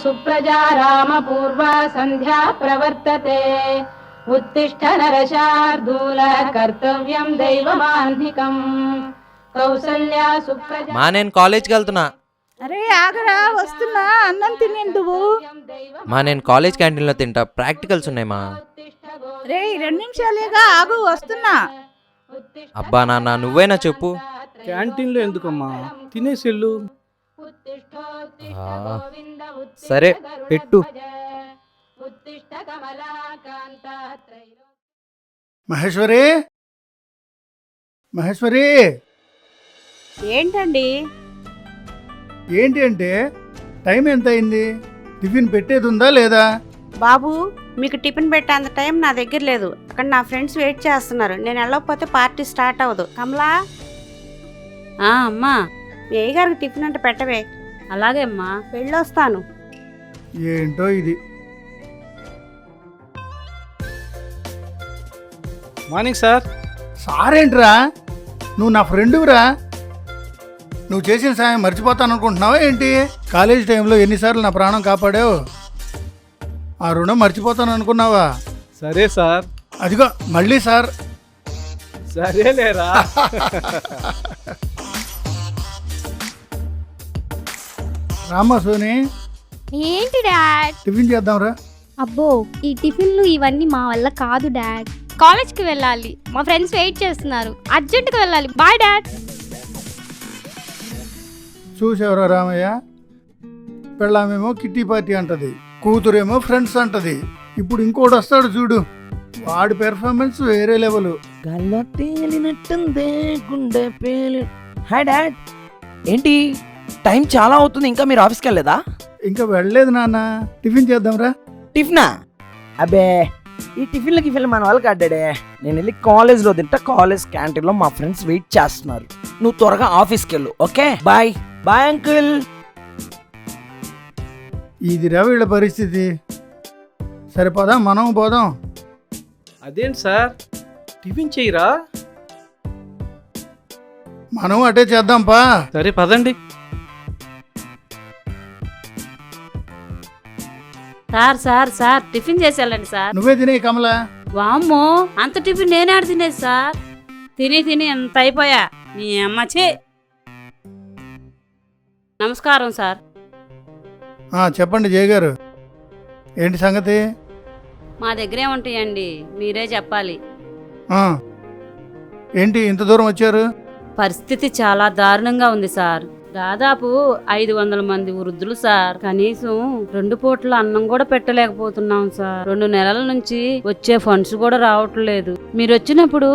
సుప్రజా రామపూర్వా సంధ్యా ప్రవర్తతే ఉత్తిష్ఠ నరశార్దూల కర్తవ్యం దైవమాన్ధికం కౌసల్యా సుప్రజా. మా నేను కాలేజ్కి వెళ్తున్నా. అరే ఆగరా, వస్తున్నా, అన్నం తినేందువు. మా నేను కాలేజ్ క్యాంటీన్లో తింటా, ప్రాక్టికల్స్ ఉన్నాయి మా. రే 2 నిమిషాలేగా ఆగు, వస్తున్నా. అబ్బా నాన్న నువ్వేనా చెప్పు. క్యాంటీన్లో ఎందుకమ్మా, తినేసెళ్ళు. సరే పెట్టు. మహేశ్వరి, మహేశ్వరి. ఏంటండి? ఏంటి అంటే టైం ఎంత అయింది? టిఫిన్ పెట్టేది ఉందా లేదా? బాబు, మీకు టిఫిన్ పెట్టేంత టైం నా దగ్గర లేదు. అక్కడ నా ఫ్రెండ్స్ వెయిట్ చేస్తున్నారు. నేను వెళ్ళకపోతే పార్టీ స్టార్ట్ అవ్వదు. కమలా. అమ్మా, మీ అయ్యగారికి టిఫిన్ అంటే పెట్టవే. అలాగే అమ్మా, వెళ్ళొస్తాను. ఏంటో ఇది. Morning sir. సారేంట్రా, నువ్వు నా ఫ్రెండురా. నువ్వు చేసిన సాయం మర్చిపోతాను అనుకుంటున్నావా ఏంటి? కాలేజ్ టైంలో ఎన్నిసార్లు నా ప్రాణం కాపాడావు. ఆ రుణం మర్చిపోతాను అనుకున్నావా? సరే సార్. అదిగో మళ్ళీ సార్. సరేలేరా. రామ్మా సోని, ఏంటి డాడ్? టిఫిన్ చేద్దాంరా. అబ్బో, ఈ టిఫిన్లు ఇవన్నీ మా వల్ల కాదు డాడ్. కాలేజ్కి వెళ్ళాలి, మా ఫ్రెండ్స్ వెయిట్ చేస్తున్నారు, అర్జెంటుగా వెళ్ళాలి. Bye dad. చూసేవరా రామయ్య, పెళ్ళామేమో కిట్టి పార్టీ అంటది, కూతురేమో ఫ్రెండ్స్ అంటది. ఇప్పుడు ఇంకోటి వస్తాడు చూడు, వాడి పెర్ఫార్మెన్స్ వేరే లెవెల్. గాల్లో తేలినట్టుందే గుండె పేలి. హాయ్ డాడ్, ఏంటి టైం చాలా అవుతుంది, ఇంకా మీరు ఆఫీస్కి వెళ్ళలేదా? ఇంకా వెళ్ళలేదు నాన్న. టిఫిన్ చేద్దాంరా. టిఫినా? అబ్బే, ఈ టిఫిన్లకి మన వాళ్ళకి అడ్డాడే. నేను వెళ్ళి కాలేజ్లో తింటా, కాలేజ్ క్యాంటీన్లో మా ఫ్రెండ్స్ వెయిట్ చేస్తున్నారు. నువ్వు త్వరగా ఆఫీస్కి వెళ్ళు. Okay bye. Bye uncle. ఇదిరా వీళ్ళ పరిస్థితి. సరిపోదా, మనం పోదాం. అదేంటి సార్, టిఫిన్ చేయరా? మనం అటే చేద్దాంపా. సరే పదండి. సార్ సార్ సార్, టిఫిన్ చేసి వెళ్ళండి సార్. నువ్వే తినే కమలా. వామ్మో, అంత టిఫిన్ నేనే ఆడ తినేది సార్. తిని ఎంత అయిపోయా. నీ అమ్మచ్చే. నమస్కారం సార్. చెప్పండి జయ గారు, ఏంటి సంగతి? మా దగ్గరే ఉంటాయండి, మీరే చెప్పాలి. ఏంటి ఇంత దూరం వచ్చారు? పరిస్థితి చాలా దారుణంగా ఉంది సార్. దాదాపు 500 మంది వృద్ధులు సార్. కనీసం 2 పూట్ల అన్నం కూడా పెట్టలేకపోతున్నాం సార్. 2 నెలల నుంచి వచ్చే ఫండ్స్ కూడా రావట్లేదు. మీరు వచ్చినప్పుడు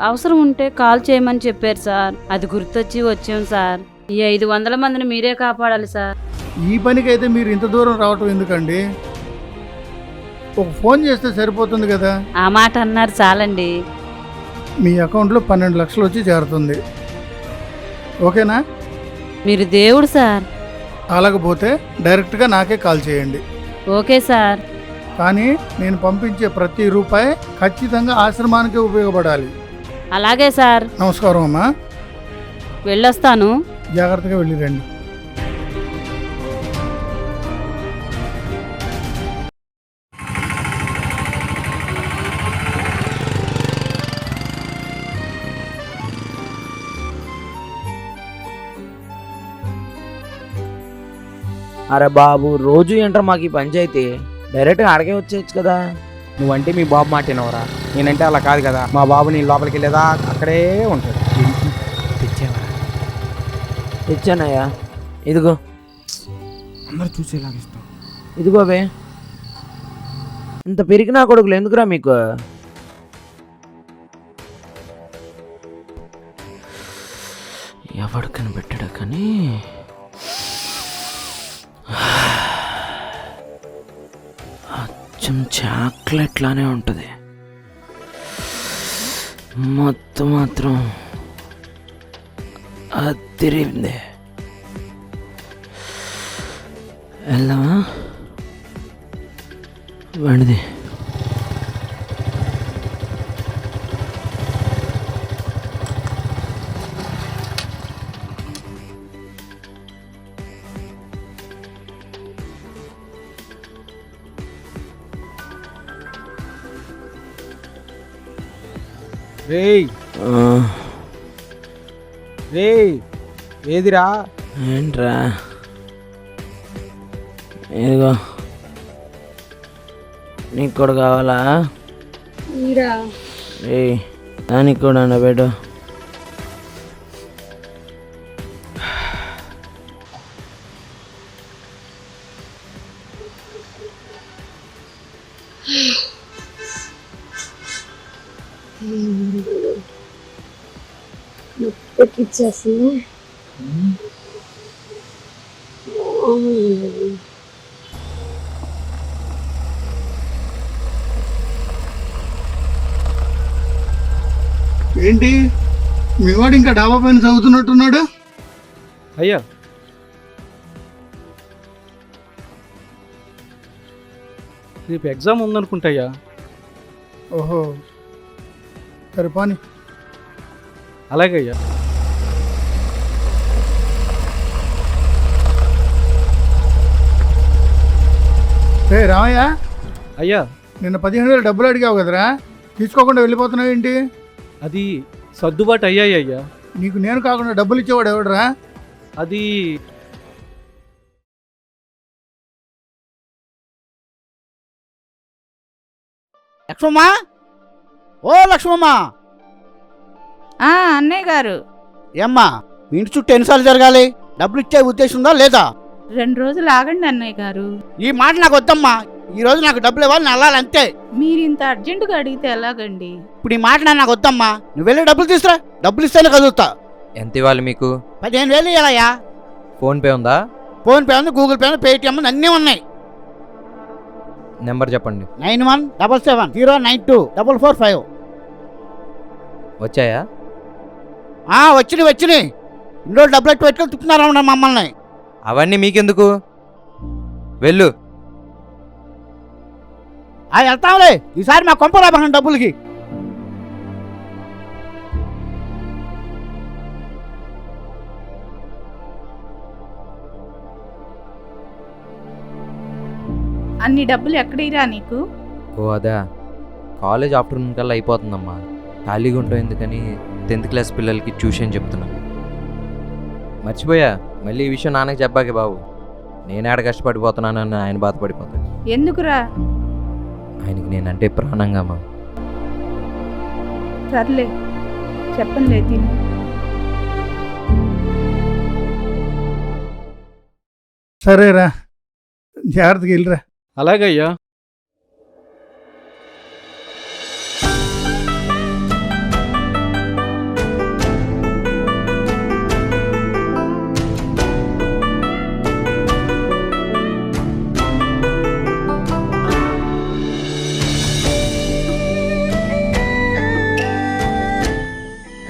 అవసరం ఉంటే కాల్ చేయమని చెప్పారు సార్. అది గుర్తొచ్చి వచ్చాం సార్. ఈ 500 మందిని మీరే కాపాడాలి సార్. ఈ పనికైతే మీరు ఇంత దూరం రావటం ఎందుకండి? ఒక ఫోన్ చేస్తే సరిపోతుంది కదా. ఆ మాట అన్నారు చాలండి. మీ అకౌంట్లో 12 లక్షలు వచ్చి చేరుతుంది. ఓకేనా? మీరు దేవుడు సార్. అలాగపోతే డైరెక్ట్గా నాకే కాల్ చేయండి. Okay sir. కానీ నేను పంపించే ప్రతి రూపాయి ఖచ్చితంగా ఆశ్రమానికి ఉపయోగపడాలి. అలాగే సార్. నమస్కారం అమ్మా. వెళ్ళొస్తాను. జాగ్రత్తగా వెళ్ళి రండి. అరే బాబు, రోజు ఏంట్రా మాకు ఈ పంచాయితీ? డైరెక్ట్గా అడగే వచ్చేయచ్చు కదా. నువ్వంటే మీ బాబు మాట వినవరా, నేనంటే అలా కాదు కదా. మా బాబు నేను లోపలికి వెళ్ళేదా అక్కడే ఉంటాడు. తెచ్చావా? తెచ్చానయ్యా, ఇదిగో. అందరూ చూసేలాగా ఇస్తాం. ఇదిగోవే. ఇంత పెరిగినా కొడుకులు ఎందుకురా మీకు? ఎవడు కనిపెట్టాడు కానీ అచ్చం చాక్లెట్ లానే ఉంటుంది. మొత్తం మాత్రం అదిరింది. వెళ్దామా? వండిది. రేయ్ రేయ్ ఏదిరా? ఏంట్రా? ఇదిగో నీకు కూడా కావాలా? ఏయ్ దానికి కూడా పెట్టు. ఏంటి మీ వాడు ఇంకా డాబా పైన చదువుతున్నట్టున్నాడు? అయ్యా రేపు ఎగ్జామ్ ఉందనుకుంటాయ్యా. ఓహో సరే పాని. అలాగే అయ్యా. రే రామయ్య, అయ్యా నిన్న 15,000 డబ్బులు అడిగావు కదరా, తీసుకోకుండా వెళ్ళిపోతున్నావు ఏంటి? అది సర్దుబాటు అయ్యాయి అయ్యా. నీకు నేను కాకుండా డబ్బులు ఇచ్చేవాడు ఎవడరా? అది లక్ష్మమ్మా, ఓ లక్ష్మమ్మా. అన్నయ్య గారు, ఏమ్మా మీ ఇంటి చుట్టూ ఎన్నిసార్లు జరగాలి? డబ్బులు ఇచ్చే ఉద్దేశం ఉందా లేదా? 2 రోజులు ఆగండి అన్నయ్య గారు. ఈ మాట నాకు వద్దమ్మా. ఈ రోజు నాకు డబ్బులు ఇవ్వాలి, నేను వెళ్ళాలి అంతే. మీరు ఇంత అర్జెంటుగా అడిగితే ఎలాగండి? ఇప్పుడు ఈ మాట నాకు వద్దమ్మా. నువ్వు వెళ్ళి డబ్బులు తీసుకురా. డబ్బులు ఇస్తేనే కదులుతా. ఎంత ఇవ్వాలి మీకు? 15,000 ఇవ్వాలయ్యా. ఫోన్పే ఉందా? ఫోన్పే ఉంది, గూగుల్ పే ఉంది, పేటిఎం ఉంది, అన్నీ ఉన్నాయి. నెంబర్ చెప్పండి. 9177092445. వచ్చాయా? వచ్చినాయి. ఇన్ని రోజులు డబ్బులు ఎట్టు పెట్టుకొని తిప్పుతున్నారా మమ్మల్ని? అవన్నీ మీకెందుకు? వెళ్ళు. వెళ్తాంలే. ఈసారి మా కొంప రాబోకండి డబ్బులకి. అన్ని డబ్బులు ఎక్కడిరా నీకు? ఓ అదా, కాలేజ్ ఆఫ్టర్నూన్ కల్లా అయిపోతుందమ్మా. ఖాళీగా ఉంటాం ఎందుకని 10th క్లాస్ పిల్లలకి ట్యూషన్ చెప్తున్నా. మర్చిపోయా, మళ్ళీ ఈ విషయం నాన్నకి చెప్పాకే బాబు. నేను ఆడ కష్టపడిపోతున్నానని ఆయన బాధపడిపోతాడు. ఎందుకురా? ఆయనకి నేనంటే ప్రాణంగా అమ్మా. సర్లే చెప్పండి తిని. సరేరా, జాగ్రత్తగా వెళ్ళిరా. అలాగే అయ్యా.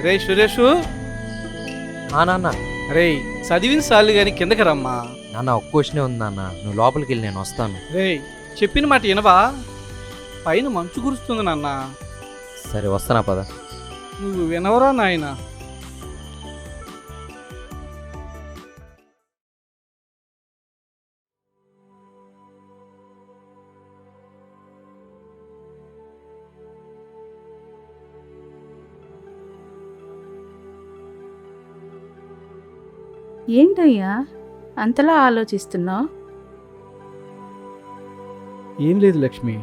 రే సురేషు. నాన్న, రే చదివిన సార్లు కానీ కిందకి రమ్మా. నాన్న ఒక్క క్వశ్చనే ఉంది నాన్న, నువ్వు లోపలికి వెళ్ళి నేను వస్తాను. రే చెప్పిన మాట వినవా? పైన మంచు కురుస్తుంది నాన్న. సరే వస్తానా పద. నువ్వు వినవరా నాయన? ఏంటయ్యా అంతలా ఆలోచిస్తున్నావు? ఏం లేదు లక్ష్మి,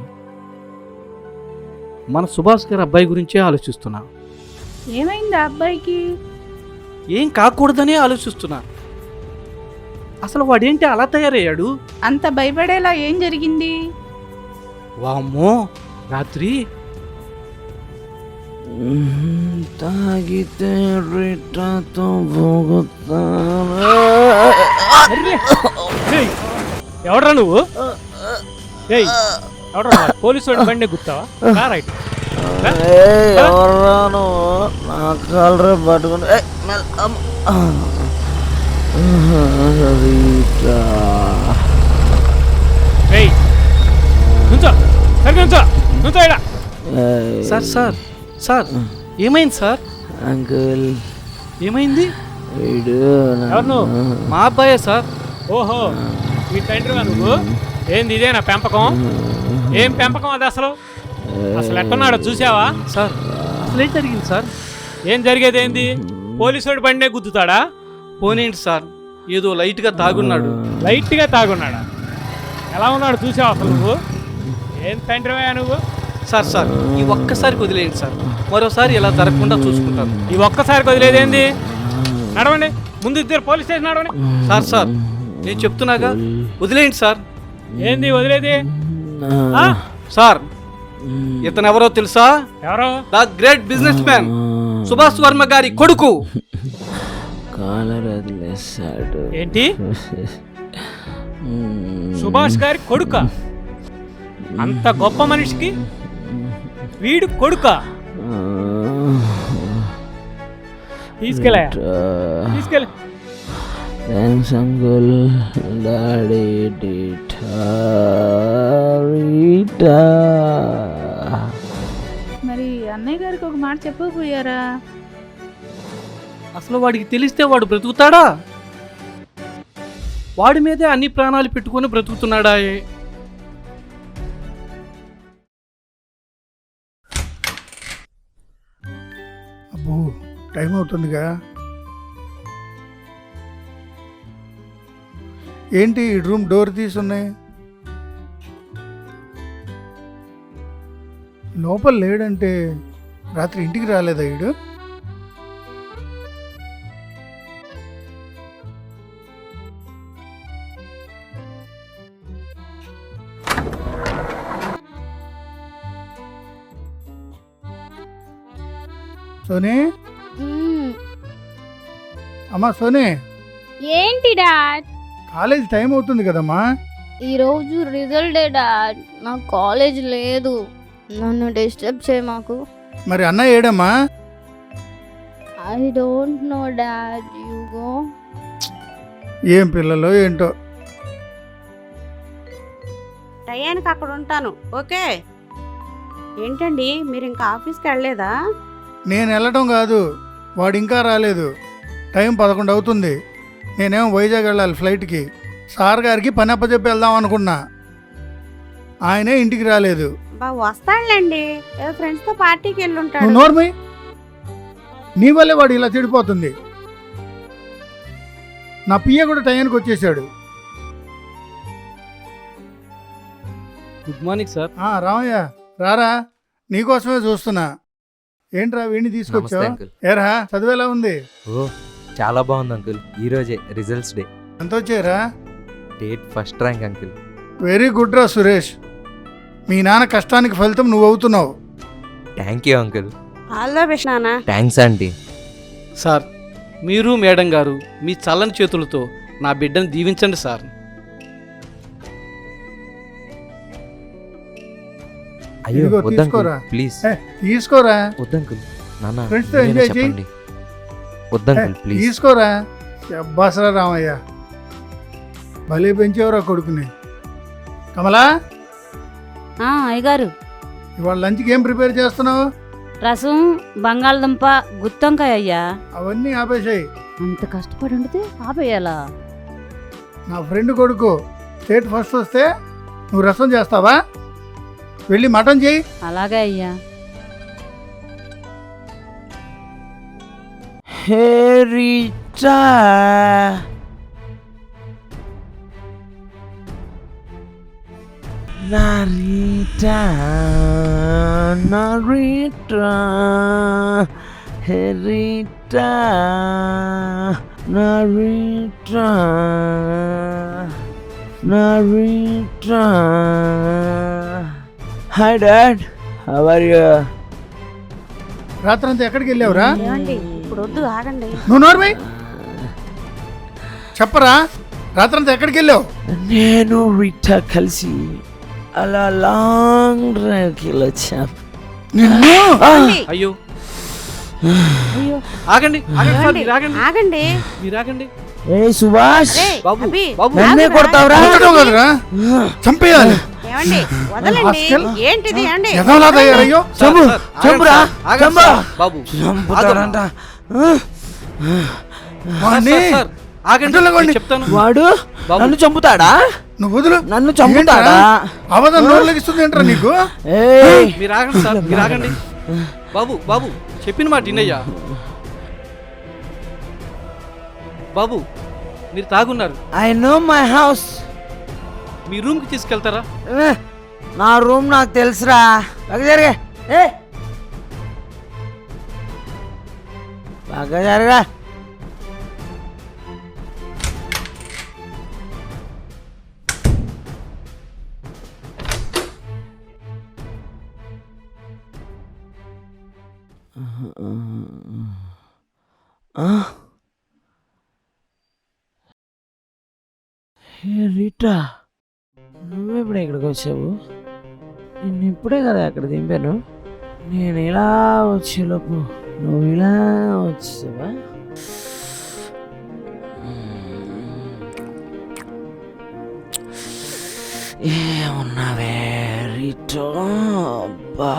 మన సుభాష్ గారి అబ్బాయి గురించే ఆలోచిస్తున్నా. ఏమైంది ఆ అబ్బాయికి? ఏం కాకూడదనే ఆలోచిస్తున్నా. అసలు వాడేంటి అలా తయారయ్యాడు? అంత భయపడేలా ఏం జరిగింది? వామ్మో, రాత్రి తాగితే రిటాతో పోగొత్తాను. ఎవడ్రా నువ్వు? ఎవడ్రా? పోలీసు బండి గుర్తావా? రైట్. ఎవరాను నా కాలరే పట్టుకుని సార్ సార్ సార్ ఏమైంది సార్? అంకుల్ ఏమైంది? వీడు మా అబ్బాయే సార్. ఓహో, ఈ తండ్రివా నువ్వు? ఏంది ఇదేనా పెంపకం? ఏం పెంపకం అది? అసలు ఎట్టున్నాడో చూసావా? సార్ అసలు ఏం జరిగింది సార్? ఏం జరిగేది ఏంది? పోలీసుడు బండే గుద్దుతాడా? పోనీంటి సార్, ఏదో లైట్గా తాగున్నాడు. లైట్గా తాగున్నాడా? ఎలా ఉన్నాడు చూసావు అసలు నువ్వు? ఏం తండ్రివయ్యా నువ్వు? సార్ ఈ ఒక్కసారి వదిలేయండి సార్, మరోసారి ఇలా జరగకుండా చూసుకుంటాను. ఈ ఒక్కసారి వదిలేదేంది? నడవండి, ముందు ఇద్దరు పోలీస్ స్టేషన్ నడవండి. సార్ నేను చెప్తున్నాగా, వదిలేయండి సార్. ఏంది వదిలేది? సార్ ఇతను ఎవరో తెలుసా? ఎవరో? The great business man Subhash Varma గారి కొడుకు. ఏంటి? సుభాష్ గారి కొడుక? అంత గొప్ప మనిషికి వీడు కొడుక? తీసుకెళ్ళ. Thanks uncle. డాడీ మరి అన్నయ్య గారికి ఒక మాట చెప్పకపోయారా? అసలు వాడికి తెలిస్తే వాడు బ్రతుకుతాడా? వాడి మీదే అన్ని ప్రాణాలు పెట్టుకొని బ్రతుకుతున్నాడా? అబ్బో టైం అవుతుందిగా. ఏంటి ఈ రూమ్ డోర్ తీసున్నాయి? లోపల లేడంటే రాత్రి ఇంటికి రాలేదా వీడు? సోనీ, అమ్మా సోనీ, ఏంటి డాడ్? కాలేజ్ టైం అవుతుంది కదమ్మా. ఈరోజు రిజల్ట్ డే డాడ్, నాకు కాలేజ్ లేదు, నన్ను డిస్టర్బ్ చేయ మాకు. మరి అన్న ఏడమ్మా? I don't know dad, you go. ఏం పిల్లలో ఏంటో. టయానికి అక్కడ ఉంటాను, ఓకే? ఏంటండి మీరు ఇంకా ఆఫీస్కి వెళ్ళలేదా? నేను వెళ్ళటం కాదు, వాడు ఇంకా రాలేదు. టైం 11 అవుతుంది. నేనేమో వైజాగ్ వెళ్ళాలి ఫ్లైట్కి. సార్ గారికి పని అప్పచెప్పి వెళ్దాం అనుకున్నా, ఆయనే ఇంటికి రాలేదు. వస్తాడులేండి, ఏదో ఫ్రెండ్స్తో పార్టీకి వెళ్ళి ఉంటాడు. నువ్వు నోర్మై, నీ వల్లే వాడు ఇలా చెడిపోతుంది. నా పియ్య కూడా టయానికి వచ్చేసాడు. Good morning sir. రామయ్య రారా, నీకోసమే చూస్తున్నా. ఏంట్రా వీడిని తీసుకొచ్చావు? ఏరా చదువేలా ఉంది? ఓ చాలా బాగుంది అంకుల్. ఈరోజే రిజల్ట్స్ డే. ఎంత వచ్చారా? State first rank uncle. Very good రా సురేష్, మీ నాన్న కష్టానికి ఫలితం నువ్వు అవుతున్నావు. Thank you uncle. All the best నాన్న. Thanks aunty. సార్ మీరు మేడం గారు మీ చల్లని చేతులతో నా బిడ్డను దీవించండి సార్. అయ్యో ఇదిగో వద్దంకుల్ తీసుకోరా. ప్లీజ్. తీసుకోరా. వద్దంకుల్ నాన్న, ఫ్రెండ్స్తో మీరే ఎంజాయ్ చేయి. చెప్పండి. వద్దంకుల్ ప్లీజ్. తీసుకోరా. అబ్బాసరా రామయ్య, భలే పెంచేవరా కొడుకుని. కమలా, అయ్యగారు ఇవాళ లంచ్కి ఏం ప్రిపేర్ చేస్తున్నావు? రసం, బంగాళదుంప, గుత్తొంకాయ అయ్యా. అవన్నీ ఆపేసాయి. అంత కష్టపడి ఉండితే ఆపేయాలా? నా ఫ్రెండ్ కొడుకు స్టేట్ ఫస్ట్ వస్తే నువ్వు రసం చేస్తావా? వెళ్ళి మటన్ చేయి. అలాగే అయ్యా. హేరిటా నారిటా నారిటా హేరిటా నారిటా నారిటా. Hi dad, how are you? రాత్రంతా ఎక్కడికి వెళ్ళావురా? ఇప్పుడు వద్దు, ఆగండి. నువ్వు నోర్మై చెప్పరా, రాత్రంతా ఎక్కడికి వెళ్ళావు? నేను రీటా కలిసి అలా లాంగ్ డ్రైవ్కి వెళ్ళొచ్చాం. అయ్యో ఆగండి ఆగండి సార్, మీరు ఆగండి ఆగండి. మీరు ఆగండి. ఏ సుభాష్, బాబు అభి, బాబు నన్నే కొడతావురా? కొట్టడం కాదురా, చంపేయాలి. ఏమండి వదలండి, ఏంటిది అండి? ఎదవలా తయారయ్యో. చంపు చంపురా, ఆగండి చంపు. సార్, బాబు చంపుతాడంట. వాణ్ణి సార్, ఆగండి వదలగొండి. నేను చెప్తాను. వాడు నన్ను చంపుతాడా? నువ్వు వదులు. నన్ను చంపుతాడా? అవదా నోరు లెగిస్తుంది ఏంట్రా నీకు? ఏయ్, మీరు ఆగండి సార్, మీరు ఆగండి. బాబు బాబు చెప్పిన మాట వినయ్యా. బాబు మీరు తాగున్నారు, ఐ నో మై హౌస్. మీ రూమ్కి తీసుకెళ్తారా? నా రూమ్ నాకు తెలుసురా. బాగా జరిగా బాగా జరగా. రీటా, నువ్వెప్పుడే ఇక్కడికి వచ్చావు? నేను ఇప్పుడే కదా అక్కడ దింపాను. నేను ఇలా వచ్చేలోపు నువ్వు ఇలా వచ్చావా? ఏమున్నావే రీటా? అబ్బా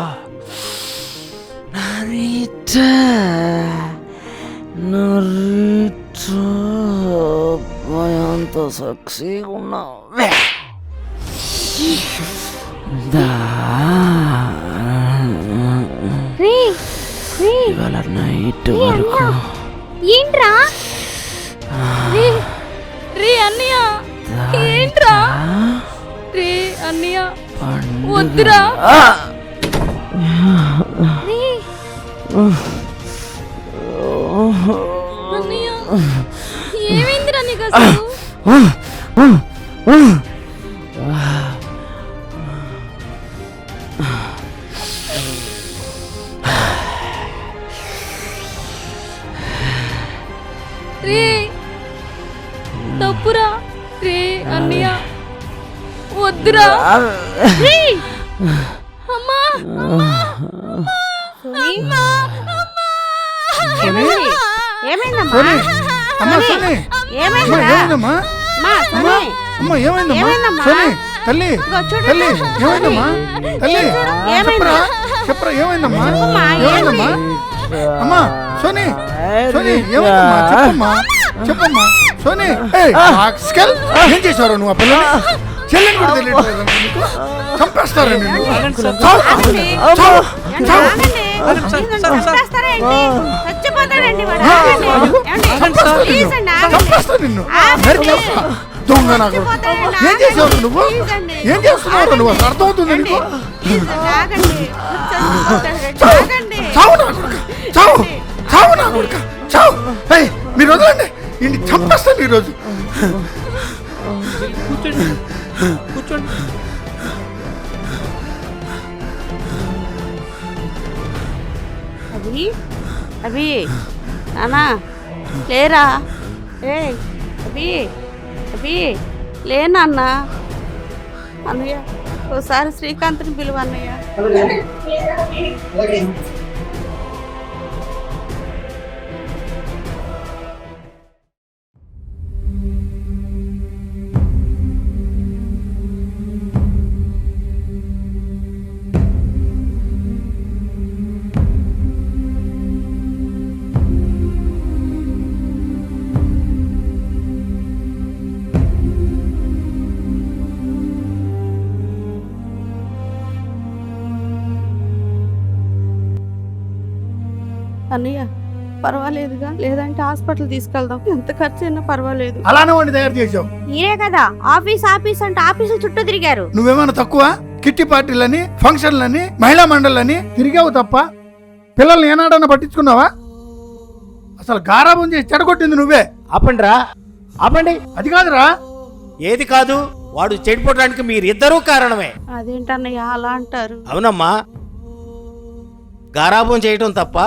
నా రీటా, నా రీటా, అబ్బా ఎంత సెక్సీగా ఉన్నావే. ఇవాళ నైట్ వరకు ఏంట్రా రే అన్నయ్య, ఏంట్రా రే అన్నయ్య, వద్దురా. అన్నయ్య ఏమైందిరా నీకు అసలు? రే తప్పురా రే అన్నయ్య, వద్దురా. రే అమ్మా, ఏమైందమ్మా? అమ్మా సోని, ఏమైందమ్మా? అమ్మా ఏమైందమ్మా? సోని తల్లి, తల్లి ఏమైందమ్మా? తల్లి చెప్పరా, చెప్పరా ఏమైందమ్మా? ఏమైందమ్మా? అమ్మా సోని, సోని ఏమైందమ్మా? చెప్పమ్మా, చెప్పమ్మా సోని. ఏం చేశారు నువ్వు? ఆ పిల్లని చెల్లిని కూడా తెలియట్లేదు నీకు? చంపేస్తారా నిన్ను? చంపేస్తా నిన్ను, నరికేస్తా. దొంగ నాకు. ఏం చేసావు నువ్వు? ఏం చేస్తున్నావు నువ్వు? అసలు అర్థమవుతుంది నీకు? చావు నా కొడుక, చావు, చావు నా కొడుక, చావు. మీరు వదలండి, ఇంటి చంపేస్తాను ఈరోజు. కూర్చోండి కూర్చోండి. అభి, అభి నానా లేరా? ఏ అభి, అభి లే నాన్న. అన్నయ్య ఒకసారి శ్రీకాంత్ని పిలువ అన్నయ్య. అన్నయ్య పర్వాలేదుగా, లేదంటే హాస్పిటల్ తీసుకెళ్దాం, ఎంత ఖర్చు అయినా పర్వాలేదు. అలానే వాడిని తయారు చేసావు. మీరే కదా ఆఫీస్ ఆఫీస్ అంటే ఆఫీసుల చుట్టూ తిరిగారు. నువ్వేమైనా తక్కువ? కిట్టి పార్టీలని, ఫంక్షన్లని, మహిళా మండళ్ళని తిరిగావు తప్ప పిల్లల్ని ఏనాడన్నా పట్టించుకున్నావా? అసలు గారాబం చేసి చెడగొట్టింది నువ్వే. ఆపండిరా, ఆపండి. అది కాదురా. ఏది కాదు, వాడు చెడిపోవడానికి మీరిద్దరూ కారణమే. అదేంటన్నయ్య అలా అంటారు? అవునమ్మా, గారాబం చేయటం తప్ప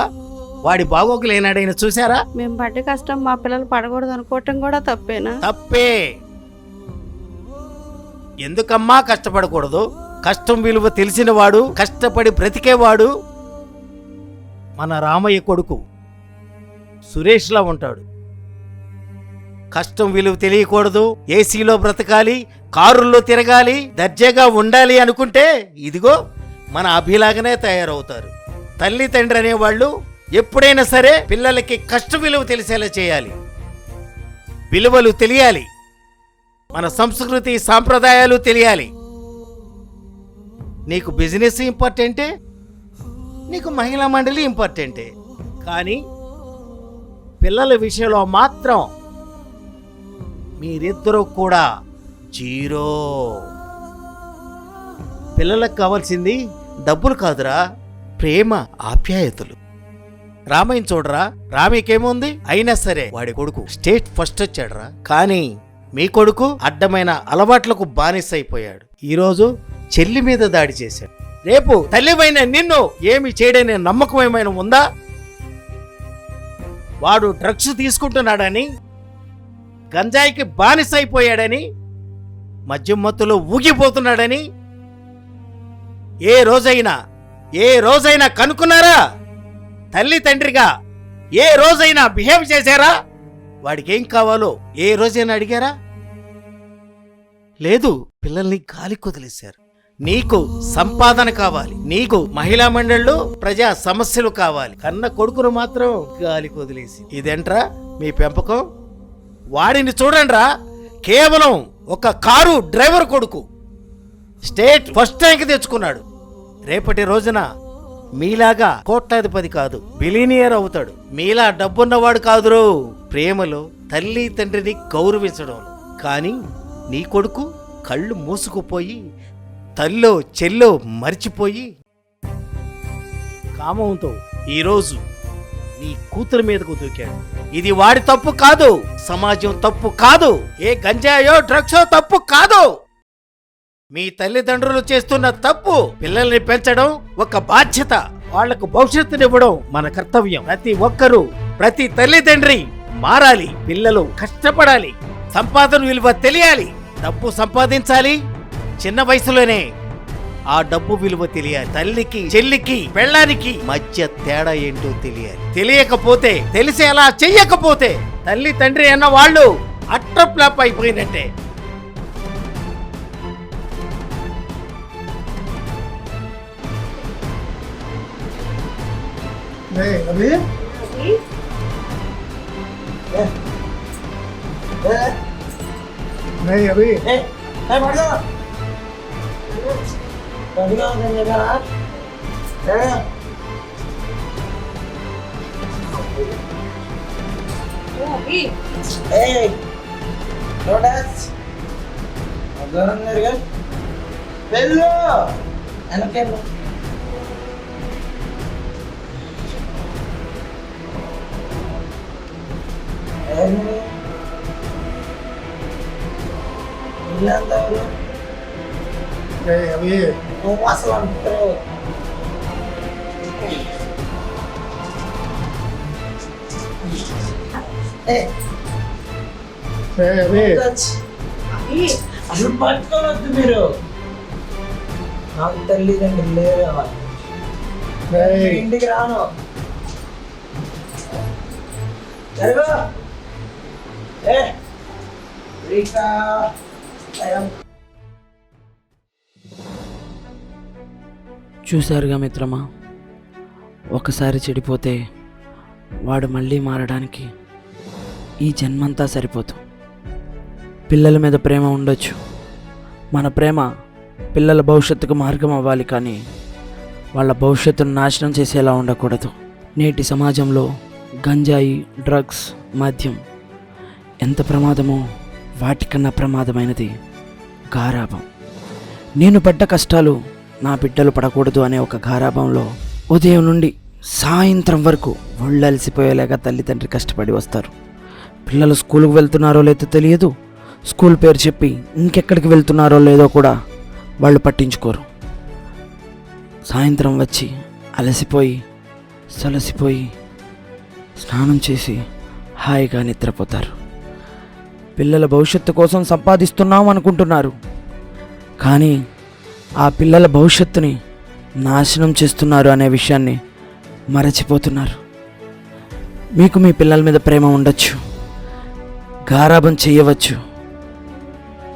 వాడి బాగోగులు ఏనాడైనా చూసారా? మేము పడ్డ కష్టం మా పిల్లలు పడకూడదు అనుకోవటం కూడా తప్పేనా? తప్పే. ఎందుకమ్మా కష్టపడకూడదు? కష్టం విలువ తెలిసినవాడు, కష్టపడి బ్రతికేవాడు మన రామయ్య కొడుకు సురేష్లా ఉంటాడు. కష్టం విలువ తెలియకూడదు, ఏసీలో బ్రతకాలి, కారుల్లో తిరగాలి, దర్జాగా ఉండాలి అనుకుంటే ఇదిగో మన అభిలాగానే తయారవుతారు. తల్లి తండ్రి అనేవాళ్ళు ఎప్పుడైనా సరే పిల్లలకి కష్ట విలువ తెలిసేలా చేయాలి, విలువలు తెలియాలి, మన సంస్కృతి సాంప్రదాయాలు తెలియాలి. నీకు బిజినెస్ ఇంపార్టెంటే, నీకు మహిళా మండలి ఇంపార్టెంటే. కానీ పిల్లల విషయంలో మాత్రం మీరిద్దరూ కూడా జీరో. పిల్లలకు కావాల్సింది డబ్బులు కాదురా, ప్రేమ, ఆప్యాయతలు. రామయ్య చూడరా, రామయ్యకేముంది? అయినా సరే వాడి కొడుకు స్టేట్ ఫస్ట్ వచ్చాడురా. కానీ మీ కొడుకు అడ్డమైన అలవాట్లకు బానిసైపోయాడు. ఈరోజు చెల్లి మీద దాడి చేశాడు. రేపు తల్లివైన నిన్ను ఏమి చేయడనే నమ్మకం ఏమైనా ఉందా? వాడు డ్రగ్స్ తీసుకుంటున్నాడని, గంజాయికి బానిసైపోయాడని, మద్యం మత్తులో ఊగిపోతున్నాడని ఏ రోజైనా కనుక్కున్నారా? తల్లి తండ్రిగా ఏ రోజైనా బిహేవ్ చేశారా? వాడికి ఏం కావాలో ఏ రోజైనా అడిగారా? లేదు. పిల్లల్ని గాలికి వదిలేశారు. నీకు సంపాదన కావాలి, నీకు మహిళా మండళ్ళు, ప్రజా సమస్యలు కావాలి. కన్న కొడుకును మాత్రం గాలికి వదిలేసి ఇదేంట్రా మీ పెంపకం? వాడిని చూడండిరా, కేవలం ఒక కారు డ్రైవర్ కొడుకు స్టేట్ ఫస్ట్ ర్యాంక్ తెచ్చుకున్నాడు. రేపటి రోజున మీలాగా కోట్లాధిపతి కాదు, బిలినియర్ అవుతాడు. మీలా డబ్బున్నవాడు కాదురో, ప్రేమలో తల్లి తండ్రిని గౌరవించడంలో. కానీ నీ కొడుకు కళ్ళు మూసుకుపోయి తల్లో చెల్లో మర్చిపోయి కామంతో ఈరోజు నీ కూతురు మీదకు దూకాడు. ఇది వాడి తప్పు కాదు, సమాజం తప్పు కాదు, ఏ గంజాయో డ్రగ్సో తప్పు కాదు. మీ తల్లిదండ్రులు చేస్తున్న తప్పు. పిల్లల్ని పెంచడం ఒక బాధ్యత, వాళ్లకు భవిష్యత్తునివ్వడం మన కర్తవ్యం. ప్రతి ఒక్కరూ, ప్రతి తల్లిదండ్రి మారాలి. పిల్లలు కష్టపడాలి, సంపాదన విలువ తెలియాలి, డబ్బు సంపాదించాలి. చిన్న వయసులోనే ఆ డబ్బు విలువ తెలియాలి. తల్లికి, చెల్లికి, పెళ్ళానికి మధ్య తేడా ఏంటో తెలియాలి. తెలియకపోతే, తెలిసేలా చెయ్యకపోతే తల్లి తండ్రి అన్న వాళ్ళు అట్రప్లాప్ అయిపోయినట్టే. అభి అభి వెళ్ళు వెనకేళ్ళు. అభి నువ్వు అసలు అంటారు అసలు పట్టుకోవద్దు మీరు. నాకు తల్లిదండ్రులు లేరు, ఇంటికి రాను. జరుగు. చూశారుగా మిత్రమా, ఒకసారి చెడిపోతే వాడు మళ్ళీ మారడానికి ఈ జన్మంతా సరిపోదు. పిల్లల మీద ప్రేమ ఉండొచ్చు, మన ప్రేమ పిల్లల భవిష్యత్తుకు మార్గం అవ్వాలి, కానీ వాళ్ళ భవిష్యత్తును నాశనం చేసేలా ఉండకూడదు. నేటి సమాజంలో గంజాయి, డ్రగ్స్, మద్యం ఎంత ప్రమాదమో వాటికన్నా ప్రమాదమైనది గారాబం. నేను పడ్డ కష్టాలు నా బిడ్డలు పడకూడదు అనే ఒక గారాబంలో ఉదయం నుండి సాయంత్రం వరకు ఒళ్ళలిసిపోయేలాగా తల్లిదండ్రి కష్టపడి వస్తారు. పిల్లలు స్కూల్కి వెళ్తున్నారో లేదో తెలియదు, స్కూల్ పేరు చెప్పి ఇంకెక్కడికి వెళ్తున్నారో లేదో కూడా వాళ్ళు పట్టించుకోరు. సాయంత్రం వచ్చి అలసిపోయి సలసిపోయి స్నానం చేసి హాయిగా నిద్రపోతారు. పిల్లల భవిష్యత్తు కోసం సంపాదిస్తున్నాం అనుకుంటున్నారు, కానీ ఆ పిల్లల భవిష్యత్తుని నాశనం చేస్తున్నారు అనే విషయాన్ని మరచిపోతున్నారు. మీకు మీ పిల్లల మీద ప్రేమ ఉండొచ్చు, గారాబం చేయవచ్చు.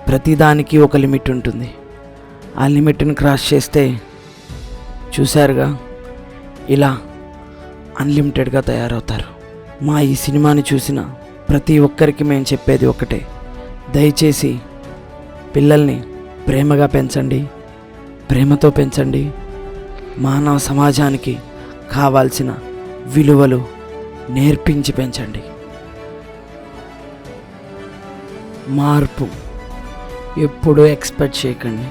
ప్రతిదానికి ఒక లిమిట్ ఉంటుంది. ఆ లిమిట్ని క్రాస్ చేస్తే చూశారుగా ఇలా అన్లిమిటెడ్గా తయారవుతారు. మా ఈ సినిమాని చూసిన ప్రతి ఒక్కరికి మేము చెప్పేది ఒకటే, దయచేసి పిల్లల్ని ప్రేమగా పెంచండి, ప్రేమతో పెంచండి. మానవ సమాజానికి కావాల్సిన విలువలు నేర్పించి పెంచండి. మార్పు ఎప్పుడూ ఎక్స్పెక్ట్ చేయకండి.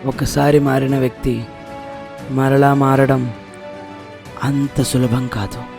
ఒకసారి మారిన వ్యక్తి మరలా మారడం అంత సులభం కాదు.